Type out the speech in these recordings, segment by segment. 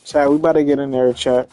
Chat, we about to get in there, chat.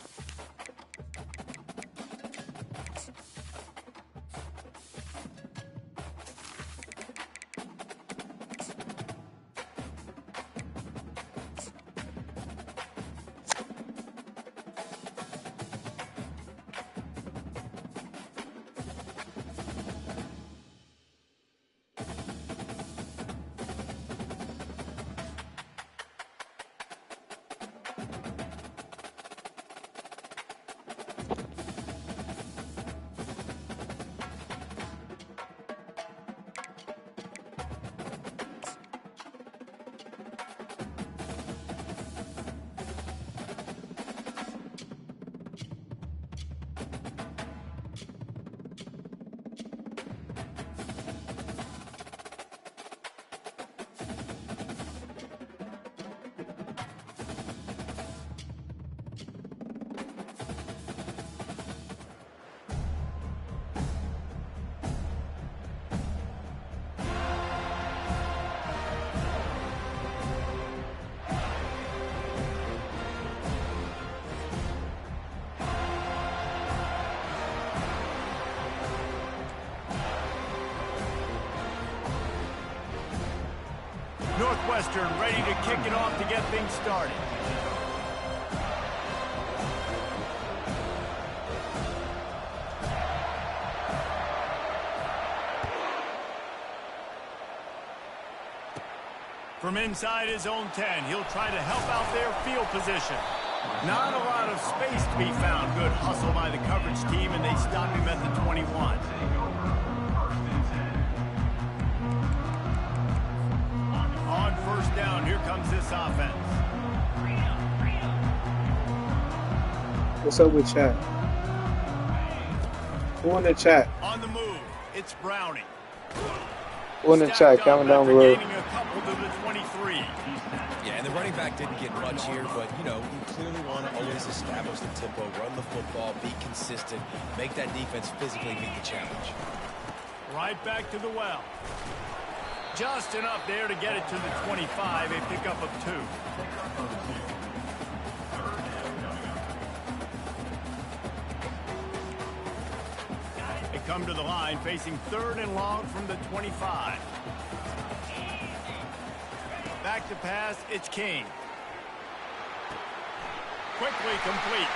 Northwestern ready to kick it off to get things started. From inside his own 10, he'll try to help out their field position. Not a lot of space to be found. Good hustle by the coverage team, and they stop him at the 21. On first down, here comes this offense. What's up with chat? Who in the chat? On the move, it's Browning. Who in the chat? Comment down below. A couple to the 23. Yeah, and the running back didn't get much here, but, you know, you clearly want to always establish the tempo, run the football, be consistent, make that defense physically meet the challenge. Right back to the well. Just enough there to get it to the 25, a pickup of 2. They come to the line facing 3rd and long from the 25. Back to pass, it's King. Quickly complete.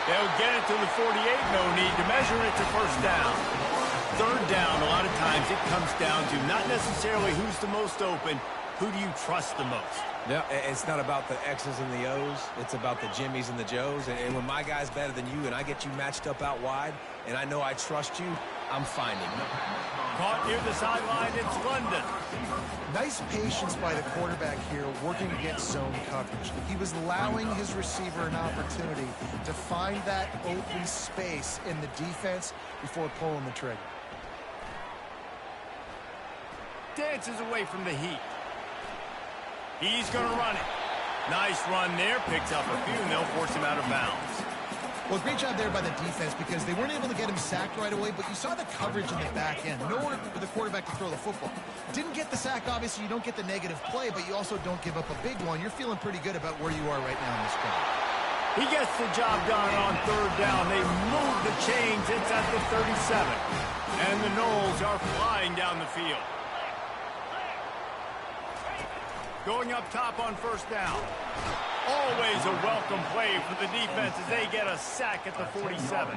They'll get it to the 48, no need to measure it to first down. 3rd down, a lot of times it comes down to not necessarily who's the most open, who do you trust the most? Yeah, it's not about the X's and the O's. It's about the Jimmys and the Joes. And when my guy's better than you and I get you matched up out wide and I know I trust you, I'm finding you. Caught near the sideline, it's London. Nice patience by the quarterback here working against zone coverage. He was allowing his receiver an opportunity to find that open space in the defense before pulling the trigger. Dances away from the heat. He's going to run it. Nice run there. Picks up a few, and they'll force him out of bounds. Well, great job there by the defense because they weren't able to get him sacked right away, but you saw the coverage in the back end. Nowhere for the quarterback to throw the football. Didn't get the sack, obviously. You don't get the negative play, but you also don't give up a big one. You're feeling pretty good about where you are right now in this game. He gets the job done on 3rd down. They move the chains. It's at the 37. And the Knowles are flying down the field. Going up top on first down. Always a welcome play for the defense as they get a sack at the 47.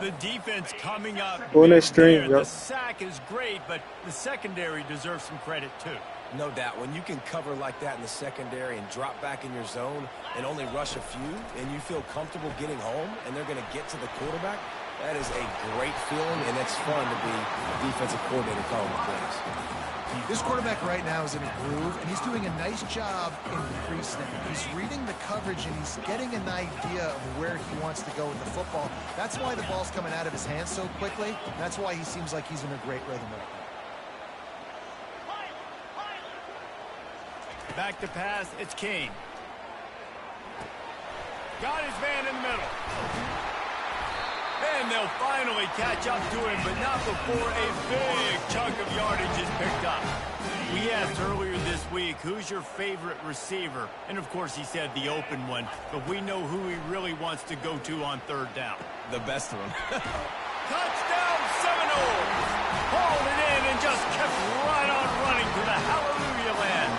The defense coming up. On the stream, the sack is great, but the secondary deserves some credit too. No doubt. When you can cover like that in the secondary and drop back in your zone and only rush a few, and you feel comfortable getting home, and they're going to get to the quarterback, that is a great feeling, and it's fun to be a defensive coordinator calling the plays. This quarterback right now is in a groove, and he's doing a nice job in pre-snap. He's reading the coverage, and he's getting an idea of where he wants to go with the football. That's why the ball's coming out of his hands so quickly. That's why he seems like he's in a great rhythm right now. Back to pass, it's King. Got his man in the middle. And they'll finally catch up to him, but not before a big chunk of yardage is picked up. We asked earlier this week, who's your favorite receiver? And, of course, he said the open one. But we know who he really wants to go to on third down. The best of them. Touchdown, Seminoles! Hauled it in and just kept right on running to the hallelujah land.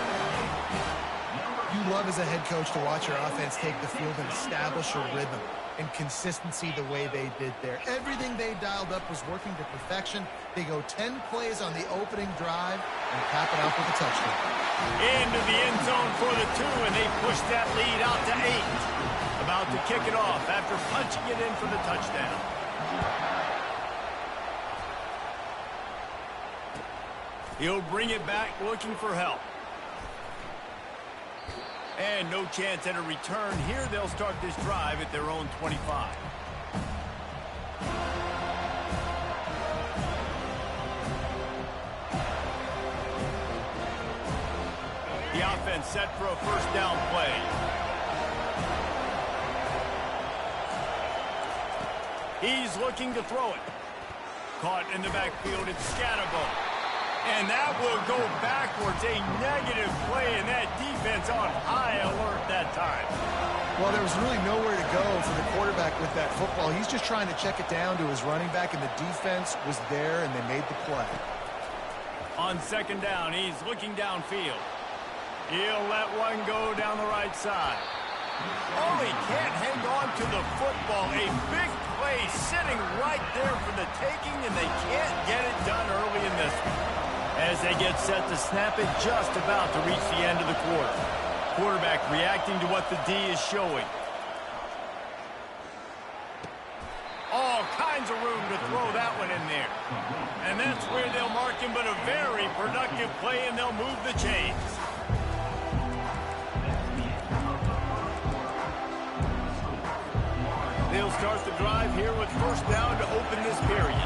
You love as a head coach to watch your offense take the field and establish a rhythm and consistency the way they did there. Everything they dialed up was working to perfection. They go 10 plays on the opening drive and cap it off with a touchdown. Into the end zone for the 2, and they push that lead out to 8. About to kick it off after punching it in for the touchdown. He'll bring it back looking for help. And no chance at a return here. They'll start this drive at their own 25. The offense set for a first down play. He's looking to throw it. Caught in the backfield, it's Scatterbo. And that will go backwards. A negative play, and that defense on high alert that time. Well, there was really nowhere to go for the quarterback with that football. He's just trying to check it down to his running back, and the defense was there, and they made the play. On second down, he's looking downfield. He'll let one go down the right side. Oh, he can't hang on to the football. A big play sitting right there for the taking, and they can't get it done early in this one. As they get set to snap it, just about to reach the end of the quarter. Quarterback reacting to what the D is showing. All kinds of room to throw that one in there. And that's where they'll mark him, but a very productive play, and they'll move the chains. They'll start the drive here with first down to open this period.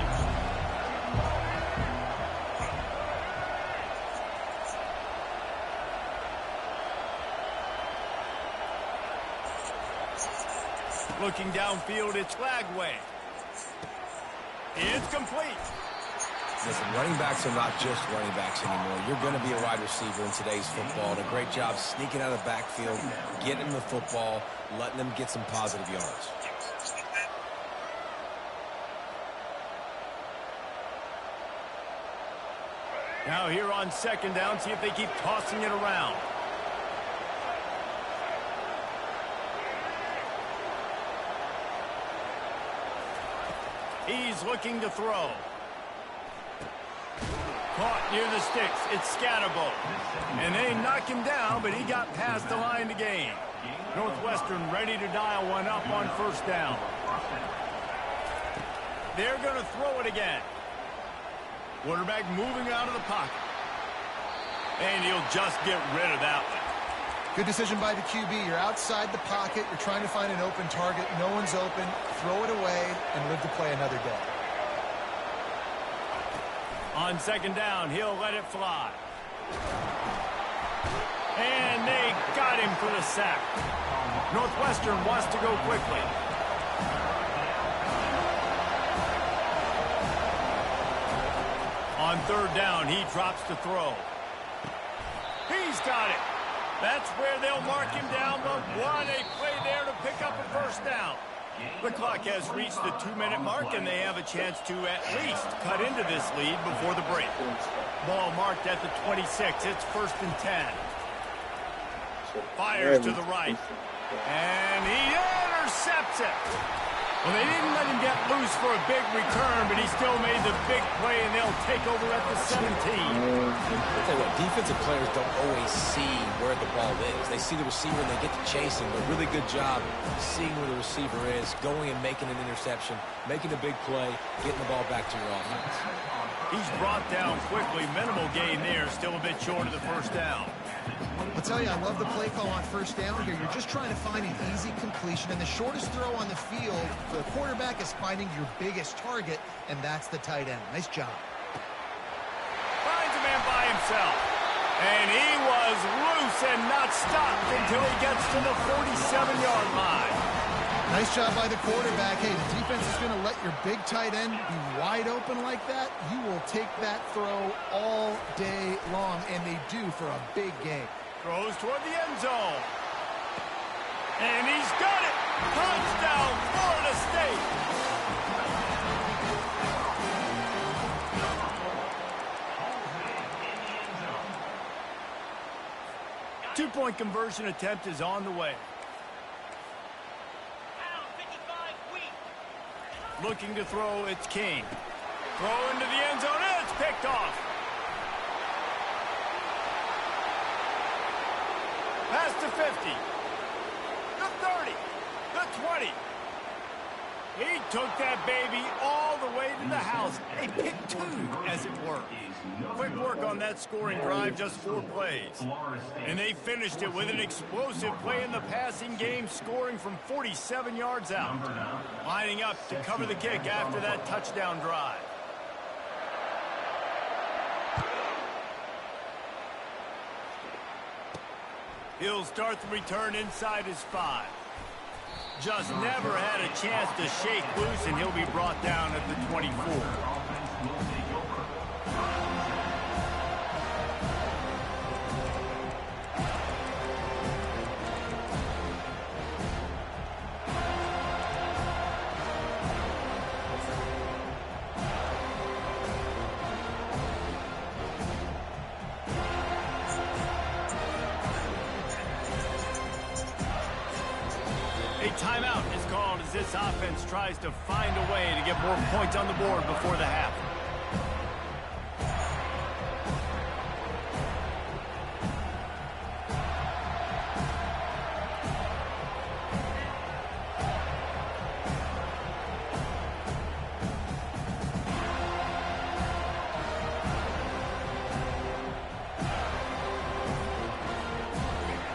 Looking downfield, it's Lagway. It's complete. Listen, running backs are not just running backs anymore. You're going to be a wide receiver in today's football. And a great job sneaking out of the backfield, getting them the football, letting them get some positive yards. Now here on second down, see if they keep tossing it around. He's looking to throw. Caught near the sticks. It's Scatterbo. And they knock him down, but he got past the line to gain. Northwestern ready to dial one up on first down. They're going to throw it again. Quarterback moving out of the pocket. And he'll just get rid of that one. Good decision by the QB. You're outside the pocket. You're trying to find an open target. No one's open. Throw it away and live to play another day. On second down, he'll let it fly. And they got him for the sack. Northwestern wants to go quickly. On third down, he drops to throw. He's got it. That's where they'll mark him down, but what a play there to pick up a first down. The clock has reached the 2-minute mark, and they have a chance to at least cut into this lead before the break. Ball marked at the 26. It's first and 10. Fires to the right. And he intercepts it. Well, they didn't let him get loose for a big return, but he still made the big play, and they'll take over at the 17. I'll tell you what, defensive players don't always see where the ball is. They see the receiver, and they get to chase him. A really good job seeing where the receiver is, going and making an interception, making a big play, getting the ball back to your offense. He's brought down quickly. Minimal gain there, still a bit short of the first down. I'll tell you, I love the play call on first down here. You're just trying to find an easy completion, and the shortest throw on the field for the quarterback is finding your biggest target, and that's the tight end. Nice job. Finds a man by himself. And he was loose and not stopped until he gets to the 47-yard line. Nice job by the quarterback. Hey, the defense is going to let your big tight end be wide open like that. You will take that throw all day long, and they do for a big game. Throws toward the end zone. And he's got it. Touchdown, Florida State. Two-point conversion attempt is on the way. Looking to throw, it's King. Throw into the end zone, and it's picked off. Pass to 50. The 30. The 20. He took that baby all the way to the house. A pick two, as it were. Quick work on that scoring drive, just 4 plays. And they finished it with an explosive play in the passing game, scoring from 47 yards out. Lining up to cover the kick after that touchdown drive. He'll start the return inside his 5. Just never had a chance to shake loose, and he'll be brought down at the 24. Timeout is called as this offense tries to find a way to get more points on the board before the half.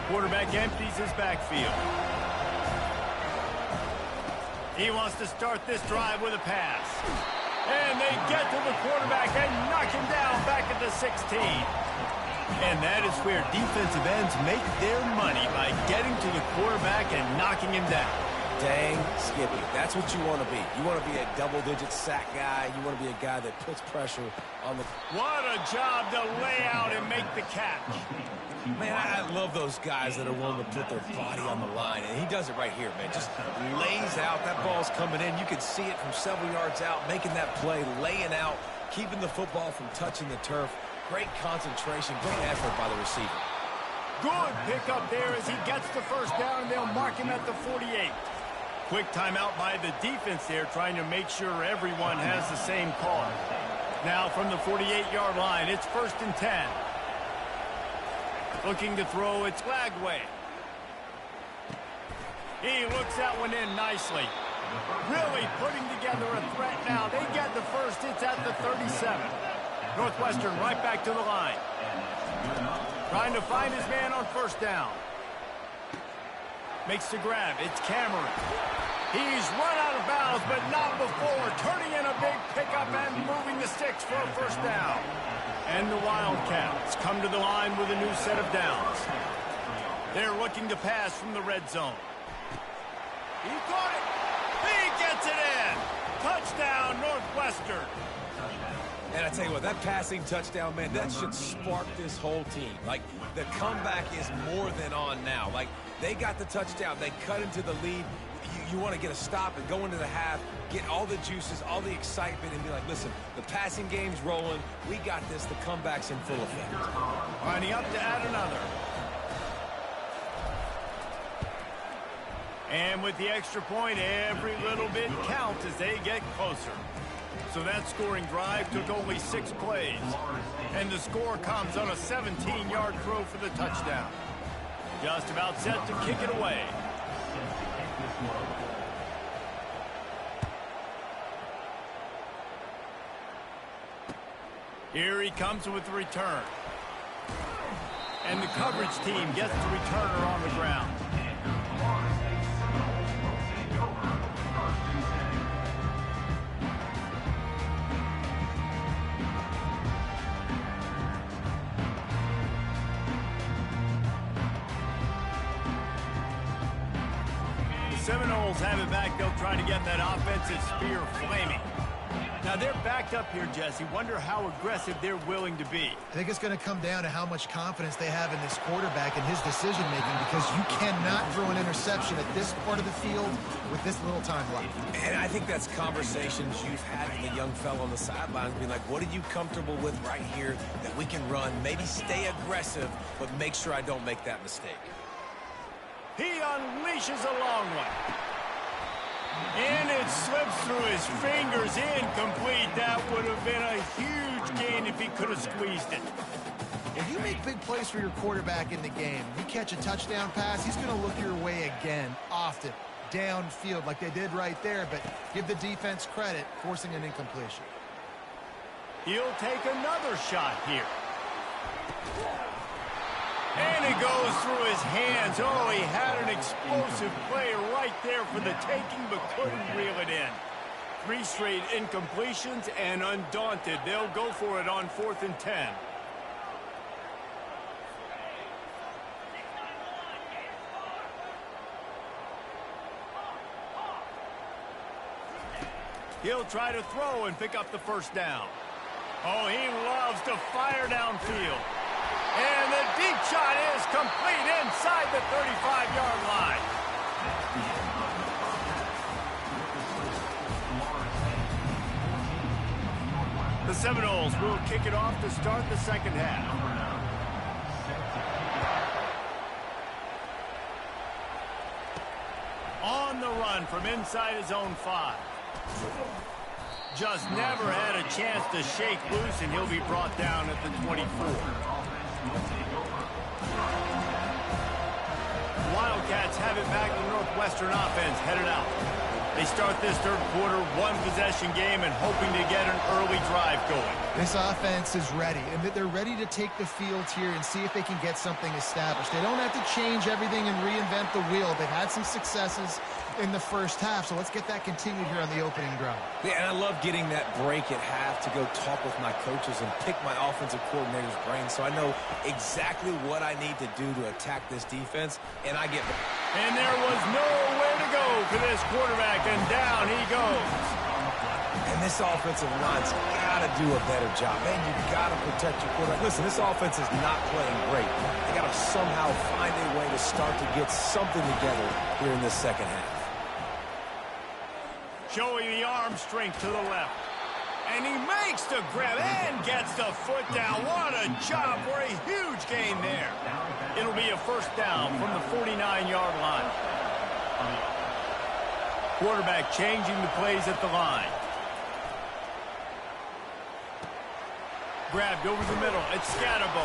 Quarterback empties his backfield. He wants to start this drive with a pass. And they get to the quarterback and knock him down back at the 16. And that is where defensive ends make their money, by getting to the quarterback and knocking him down. Dang, Skippy, that's what you want to be. You want to be a double-digit sack guy. You want to be a guy that puts pressure on the... What a job to lay out and make the catch. Man, I love those guys that are willing to put their body on the line, and he does it right here, man. Just lays out. That ball's coming in. You can see it from several yards out, making that play, laying out, keeping the football from touching the turf. Great concentration, great effort by the receiver. Good pickup there as he gets the first down, and they'll mark him at the 48. Quick timeout by the defense there, trying to make sure everyone has the same call. Now from the 48-yard line, it's 1st and 10. Looking to throw, it's Lagway. He looks that one in nicely. Really putting together a threat now. They get the first. It's at the 37. Northwestern right back to the line. Trying to find his man on 1st down. Makes the grab. It's Cameron. He's run out of bounds, but not before. Turning in a big pickup and moving the sticks for a 1st down. And the Wildcats come to the line with a new set of downs. They're looking to pass from the red zone. He caught it. He gets it in. Touchdown, Northwestern. And I tell you what, that passing touchdown, man, that should spark this whole team. Like, the comeback is more than on now. Like, they got the touchdown. They cut into the lead. You want to get a stop and go into the half, get all the juices, all the excitement, and be like, listen, the passing game's rolling. We got this. The comeback's in full effect. Lining up to add another. And with the extra point, every little bit counts as they get closer. So that scoring drive took only 6 plays. And the score comes on a 17-yard throw for the touchdown. Just about set to kick it away. Here he comes with the return. And the coverage team gets the returner on the ground. Seminoles have it back. They'll try to get that offensive spear flaming. Now, they're backed up here, Jesse. Wonder how aggressive they're willing to be. I think it's going to come down to how much confidence they have in this quarterback and his decision-making, because you cannot throw an interception at this part of the field with this little time left. And I think that's conversations you've had with the young fellow on the sidelines, being like, what are you comfortable with right here that we can run? Maybe stay aggressive, but make sure I don't make that mistake. He unleashes a long one. And it slips through his fingers, incomplete. That would have been a huge gain if he could have squeezed it. If you make big plays for your quarterback in the game, you catch a touchdown pass, he's going to look your way again, often, downfield like they did right there, but give the defense credit, forcing an incompletion. He'll take another shot here. And it goes through his hands. Oh, he had an explosive play right there for the taking, but couldn't reel it in. 3 straight incompletions, and undaunted, they'll go for it on 4th and 10. He'll try to throw and pick up the first down. Oh, he loves to fire downfield. And the deep shot is complete inside the 35-yard line. The Seminoles will kick it off to start the second half. On the run from inside his own 5. Just never had a chance to shake loose, and he'll be brought down at the 24. Wildcats have it back. The Northwestern offense headed out. They start this third quarter, 1-possession game, and hoping to get an early drive going. This offense is ready, and they're ready to take the field here and see if they can get something established. They don't have to change everything and reinvent the wheel. They've had some successes in the first half, so let's get that continued here on the opening drive. Yeah, and I love getting that break at half to go talk with my coaches and pick my offensive coordinator's brain, so I know exactly what I need to do to attack this defense, and I get... And there was nowhere to go for this quarterback, and down he goes. And this offensive line's got to do a better job. Man, you've got to protect your quarterback. Listen, this offense is not playing great. They got to somehow find a way to start to get something together here in this second half. Showing the arm strength to the left. And he makes the grab and gets the foot down. What a job for a huge gain there. It'll be a first down from the 49-yard line. Quarterback changing the plays at the line. Grabbed over the middle. It's Scatterbo.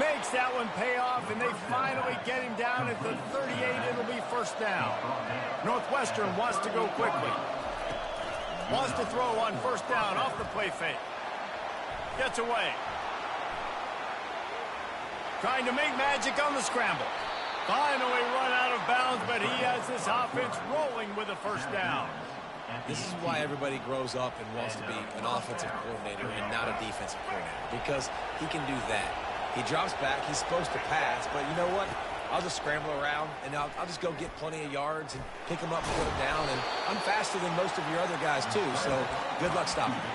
Makes that one pay off, and they finally get him down at the 38. It'll be first down. Northwestern wants to go quickly. Wants to throw on first down off the play fake. Gets away. Trying to make magic on the scramble. Finally run out of bounds, but he has this offense rolling with a first down. This is why everybody grows up and wants to be an offensive coordinator and not a defensive coordinator, because he can do that. He drops back. He's supposed to pass, but you know what? I'll just scramble around, and I'll just go get plenty of yards and pick him up and put him down. And I'm faster than most of your other guys, too, so good luck stopping me.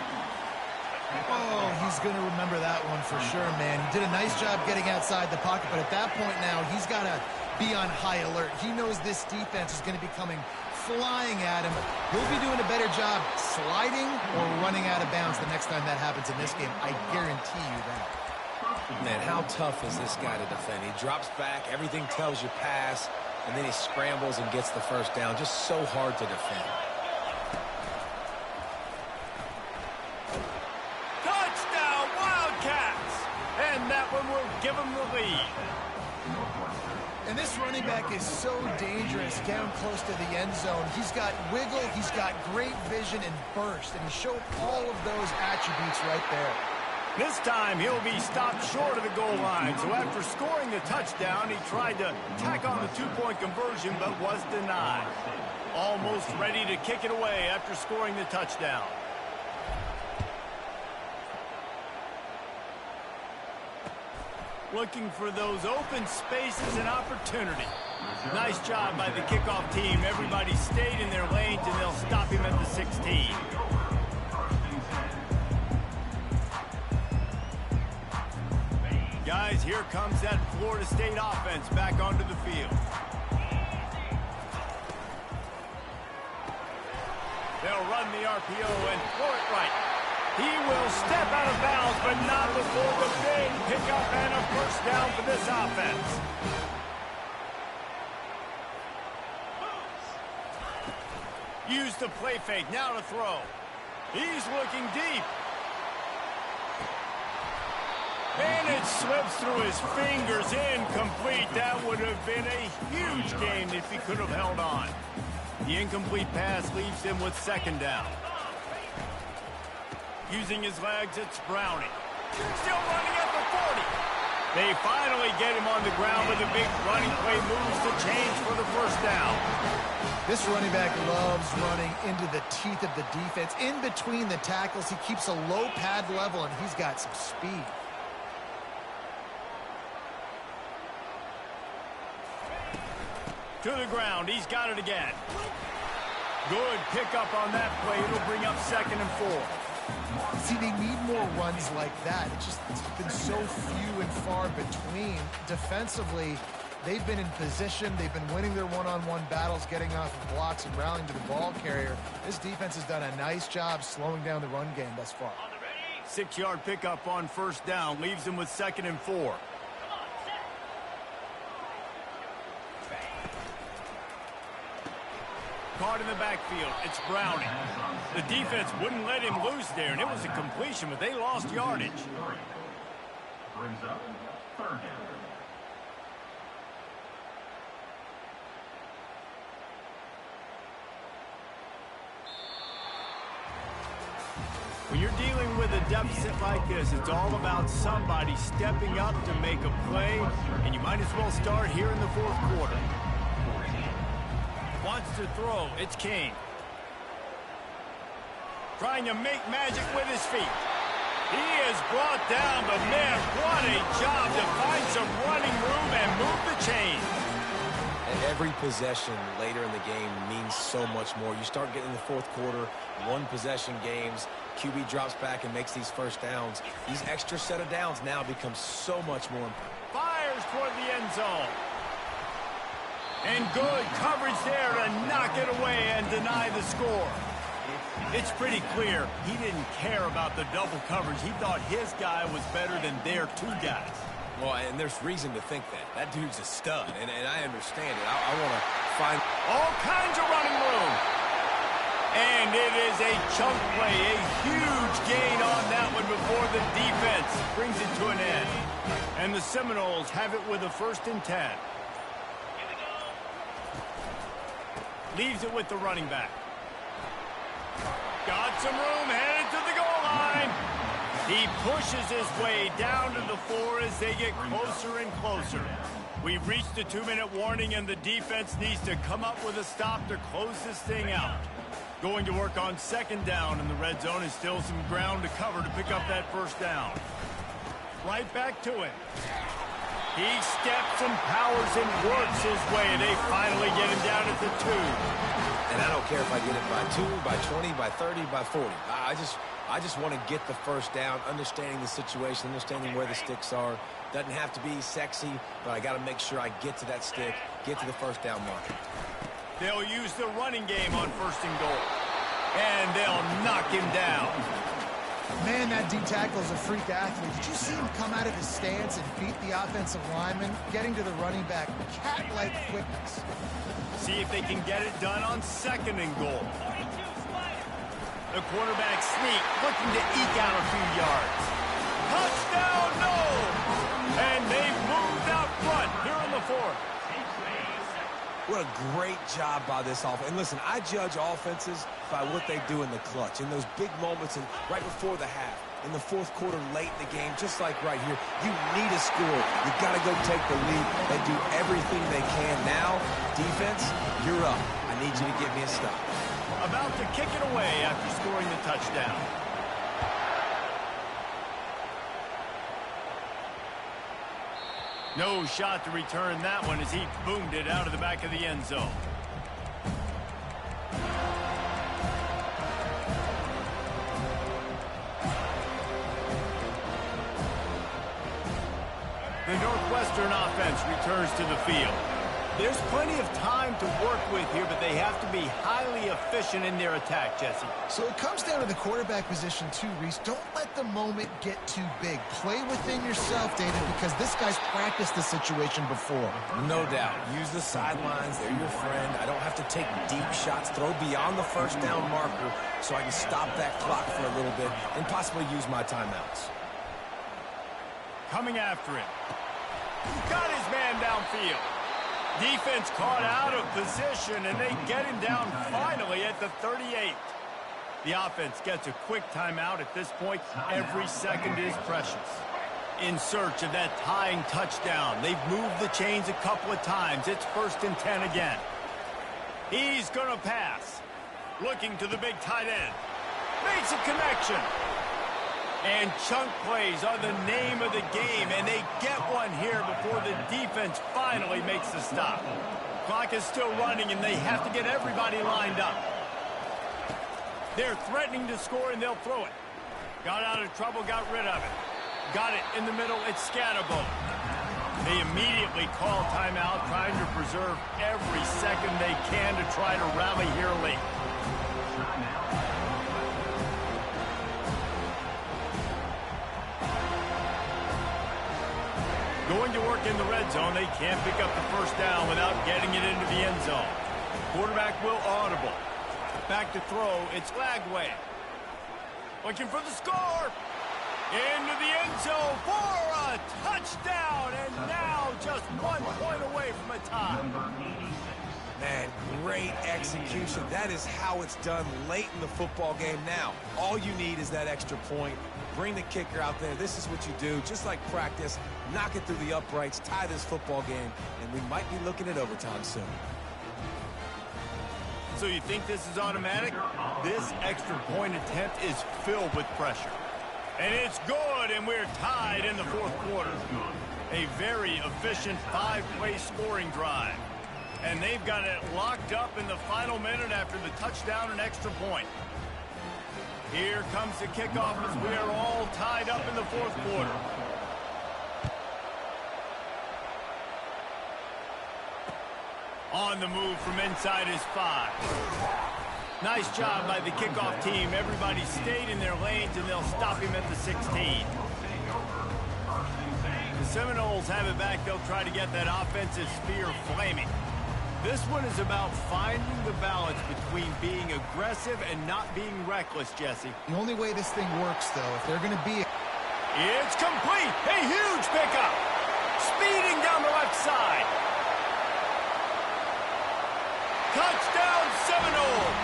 Oh, he's going to remember that one for sure, man. He did a nice job getting outside the pocket, but at that point now, he's got to be on high alert. He knows this defense is going to be coming flying at him. He'll be doing a better job sliding or running out of bounds the next time that happens in this game. I guarantee you that. Man, how tough is this guy to defend? He drops back, everything tells you pass, and then he scrambles and gets the first down. Just so hard to defend. Touchdown, Wildcats! And that one will give them the lead. And this running back is so dangerous down close to the end zone. He's got wiggle, he's got great vision and burst, and he showed all of those attributes right there. This time, he'll be stopped short of the goal line. So after scoring the touchdown, he tried to tack on the two-point conversion, but was denied. Almost ready to kick it away after scoring the touchdown. Looking for those open spaces and opportunity. Nice job by the kickoff team. Everybody stayed in their lanes, and they'll stop him at the 16. Guys, here comes that Florida State offense back onto the field. They'll run the RPO and throw it right. He will step out of bounds, but not before the big pickup and a first down for this offense. Use the play fake, now to throw. He's looking deep. And it slips through his fingers, incomplete. That would have been a huge gain if he could have held on. The incomplete pass leaves him with second down. Using his legs, it's Browning. Still running at the 40. They finally get him on the ground with a big running play, moves the chains for the first down. This running back loves running into the teeth of the defense. In between the tackles, he keeps a low pad level, and he's got some speed. To the ground, he's got it again. Good pickup on that play. It'll bring up 2nd and 4. See, they need more runs like that. It's been so few and far between. Defensively, they've been in position. They've been winning their one-on-one battles, getting off of blocks and rallying to the ball carrier. This defense has done a nice job slowing down the run game thus far. 6-yard pickup on first down. Leaves them with 2nd and 4. Caught in the backfield. It's Browning. The defense wouldn't let him loose there, and it was a completion, but they lost yardage. Brings up 3rd down. When you're dealing with a deficit like this, it's all about somebody stepping up to make a play, and you might as well start here in the 4th quarter. Wants to throw. It's King. Trying to make magic with his feet. He is brought down, but man, what a job to find some running room and move the chain. And every possession later in the game means so much more. You start getting in the 4th quarter, one-possession games, QB drops back and makes these first downs. These extra set of downs now become so much more important. Fires toward the end zone. And good coverage there to knock it away and deny the score. It's pretty clear he didn't care about the double coverage. He thought his guy was better than their 2 guys. Well, and there's reason to think that. That dude's a stud, and I understand it. I want to find all kinds of running room. And it is a chunk play, a huge gain on that one before the defense brings it to an end. And the Seminoles have it with a 1st and 10. Leaves it with the running back. Got some room, headed to the goal line. He pushes his way down to the 4 as they get closer and closer. We've reached the 2-minute warning, and the defense needs to come up with a stop to close this thing out. Going to work on 2nd down, and the red zone is still some ground to cover to pick up that first down. Right back to him. He steps and powers and works his way, and they finally get him down at the 2. And I don't care if I get it by 2, by 20, by 30, by 40. I just want to get the first down, understanding the situation, understanding where the sticks are. Doesn't have to be sexy, but I got to make sure I get to that stick, get to the first down mark. They'll use the running game on 1st and goal. And they'll knock him down. Man, that D tackle is a freak athlete. Did you see him come out of his stance and beat the offensive lineman, getting to the running back? Cat-like quickness. See if they can get it done on 2nd and goal. The quarterback sneak, looking to eke out a few yards. Touchdown, no! And they've moved out front here in the 4th. What a great job by this offense. And listen, I judge offenses by what they do in the clutch, in those big moments and right before the half, in the 4th quarter, late in the game, just like right here. You need a score. You got to go take the lead. They do everything they can. Now, defense, you're up. I need you to get me a stop. About to kick it away after scoring the touchdown. No shot to return that one as he boomed it out of the back of the end zone. The Northwestern offense returns to the field. There's plenty of time to work with here, but they have to be highly efficient in their attack, Jesse. So it comes down to the quarterback position too, Reese. Don't let the moment get too big. Play within yourself, David, because this guy's practiced the situation before. No doubt. Use the sidelines. They're your friend. I don't have to take deep shots, throw beyond the first down marker so I can stop that clock for a little bit and possibly use my timeouts. Coming after it. Got his man downfield. Defense caught out of position, and they get him down finally at the 38. The offense gets a quick timeout at this point. Every second is precious. In search of that tying touchdown. They've moved the chains a couple of times. It's 1st and 10 again. He's going to pass. Looking to the big tight end. Makes a connection. And chunk plays are the name of the game, and they get one here before the defense finally makes the stop. Clock is still running, and they have to get everybody lined up. They're threatening to score, and they'll throw it. Got out of trouble, got rid of it. Got it in the middle, it's Scatterbo. They immediately call timeout, trying to preserve every second they can to try to rally here late. Going to work in the red zone, they can't pick up the first down without getting it into the end zone. Quarterback will audible. Back to throw, it's Lagway. Looking for the score. Into the end zone for a touchdown, and now just 1 point away from a tie. Man, great execution. That is how it's done late in the football game now. All you need is that extra point. Bring the kicker out there. This is what you do. Just like practice, knock it through the uprights, tie this football game, and we might be looking at overtime soon. So you think this is automatic? This extra point attempt is filled with pressure. And it's good, and we're tied in the 4th quarter. A very efficient 5-play scoring drive. And they've got it locked up in the final minute after the touchdown and extra point. Here comes the kickoff as we are all tied up in the 4th quarter. On the move from inside his 5. Nice job by the kickoff team. Everybody stayed in their lanes, and they'll stop him at the 16. The Seminoles have it back. They'll try to get that offensive spear flaming. This one is about finding the balance between being aggressive and not being reckless, Jesse. The only way this thing works, though, if they're going to be... It's complete! A huge pickup! Speeding down the left side. Touchdown Seminoles!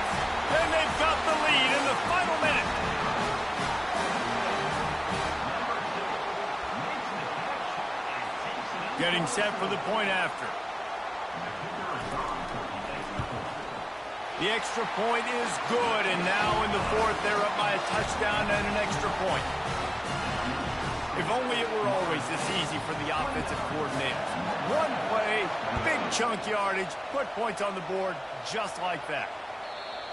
And they've got the lead in the final minute. Getting set for the point after. The extra point is good, and now in the 4th, they're up by a touchdown and an extra point. If only it were always this easy for the offensive coordinators. One play, big chunk yardage, put points on the board just like that.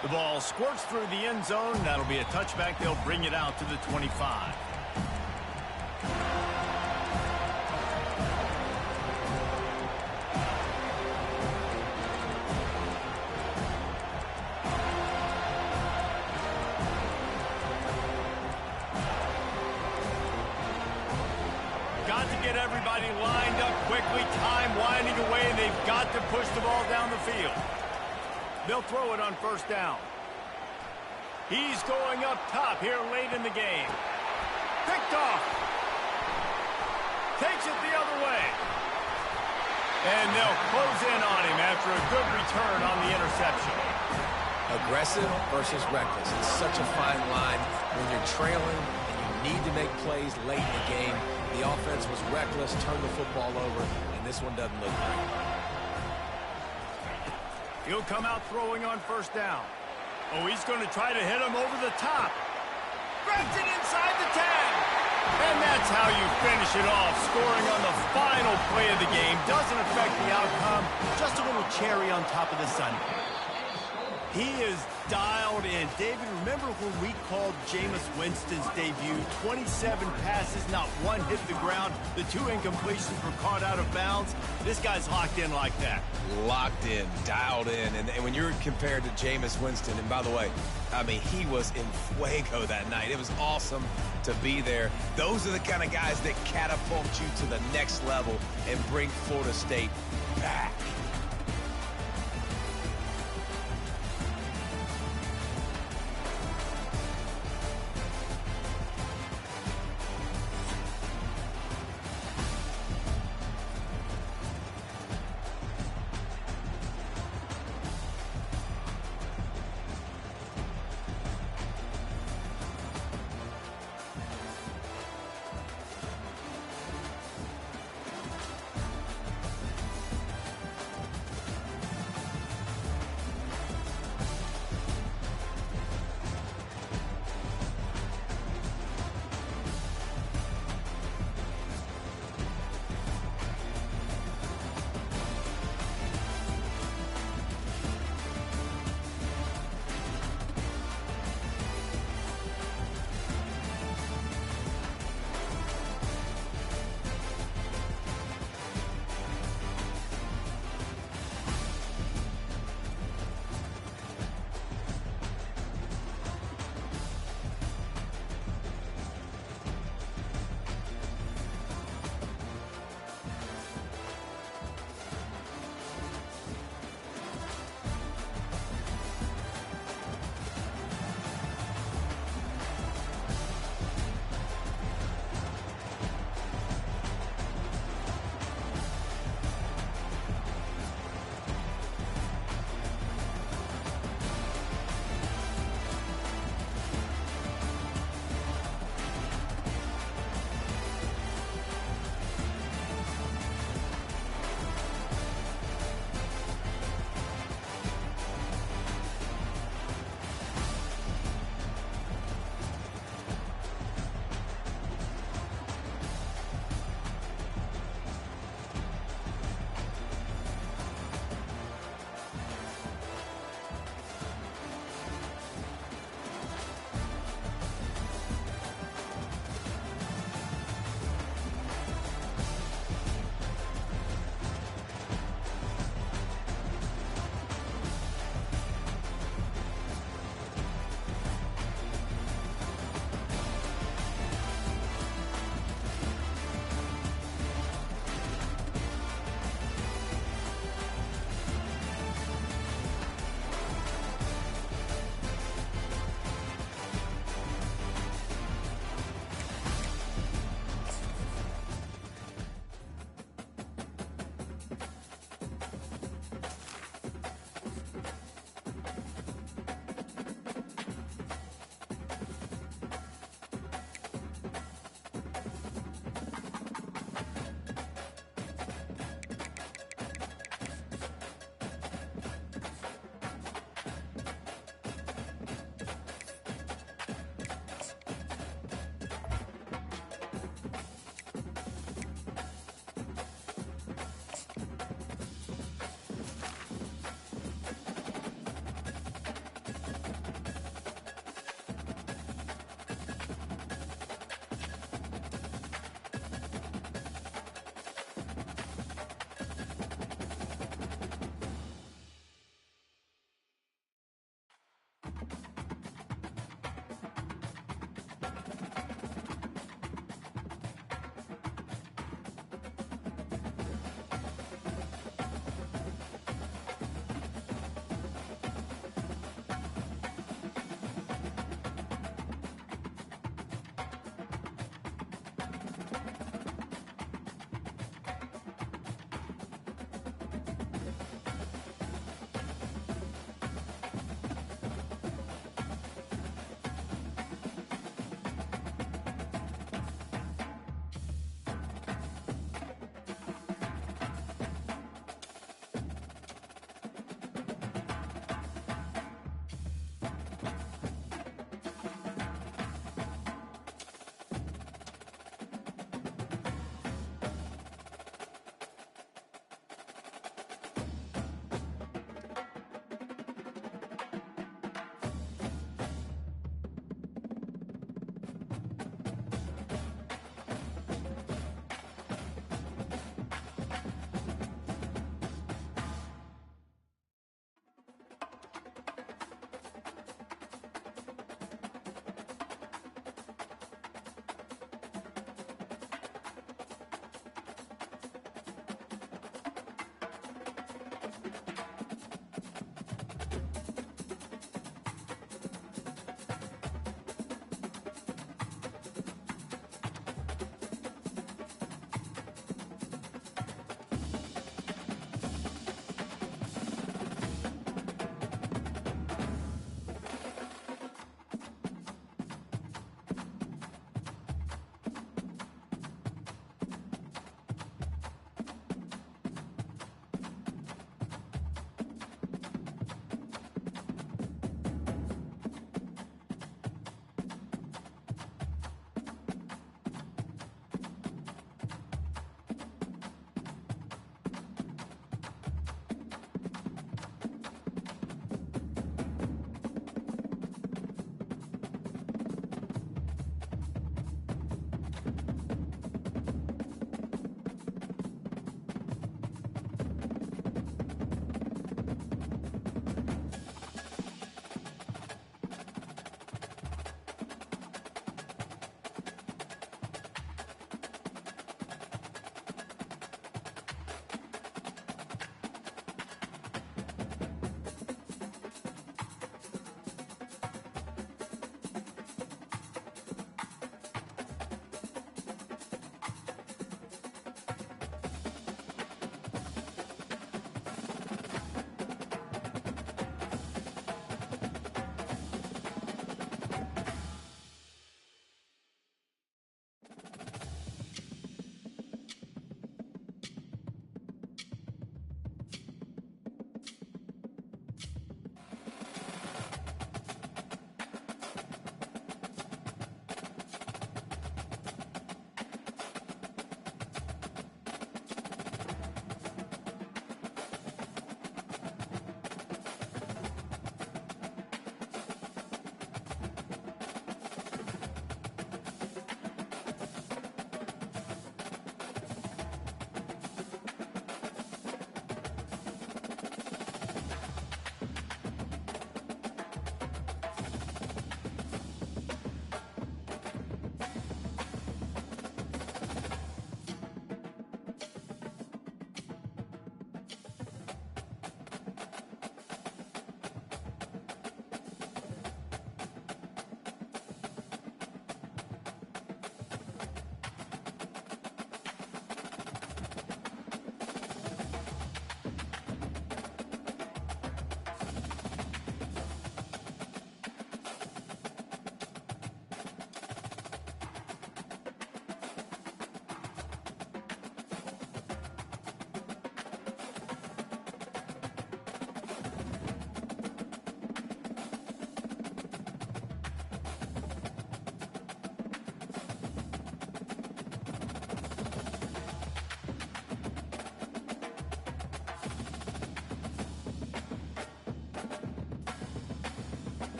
The ball squirts through the end zone. That'll be a touchback. They'll bring it out to the 25. Get everybody lined up quickly, time winding away, and they've got to push the ball down the field. They'll throw it on 1st down. He's going up top here late in the game. Picked off. Takes it the other way. And they'll close in on him after a good return on the interception. Aggressive versus reckless. It's such a fine line when you're trailing and you need to make plays late in the game. The offense was reckless, turned the football over, and this one doesn't look great. He'll come out throwing on 1st down. Oh, he's going to try to hit him over the top. Grabs it inside the 10. And that's how you finish it off. Scoring on the final play of the game doesn't affect the outcome. Just a little cherry on top of the sundae. He is dialed in. David, remember when we called Jameis Winston's debut? 27 passes, not one hit the ground. The 2 incompletions were caught out of bounds. This guy's locked in like that. Locked in, dialed in. And when you're compared to Jameis Winston, and by the way, I mean, he was in fuego that night. It was awesome to be there. Those are the kind of guys that catapult you to the next level and bring Florida State back.